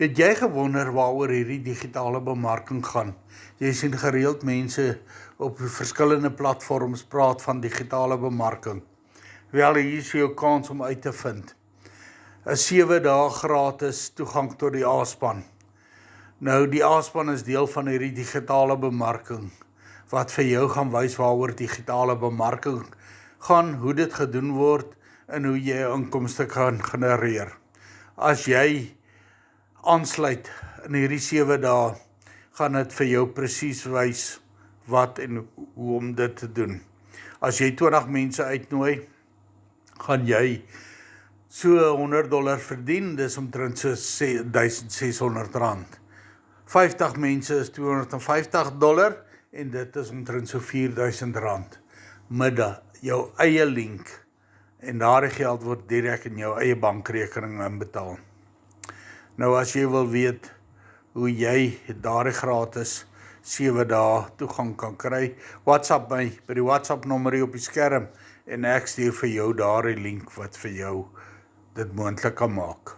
Het jy gewonder waaroor hierdie digitale bemarking gaan? Jy sien gereeld mense op verskillende platforms praat van digitale bemarking. Wel, hier is jou kans om uit te vind. 'n 7 dae gratis toegang tot die A-span. Nou, die A-span is deel van hierdie digitale bemarking, wat vir jou gaan wys waaroor digitale bemarking gaan, hoe dit gedoen word, en hoe jy inkomste kan genereer. As jy aansluit in hierdie 7 dae, gaan dit vir jou presies wys wat en hoe om dit te doen. As jy 20 mense uitnooi, gaan jy so $100 verdien, dis omtrent so R1,600. 50 mense is $250 en dit is omtrent so R4,000. Middag, jou eie link, en daardie geld word direk in jou eie bankrekening inbetaal. Nou as jy wil weet hoe jy daardie gratis 7 dae toegang kan kry, WhatsApp my by die WhatsApp nommer hier op die skerm en ek stuur vir jou daardie link wat vir jou dit moontlik kan maak.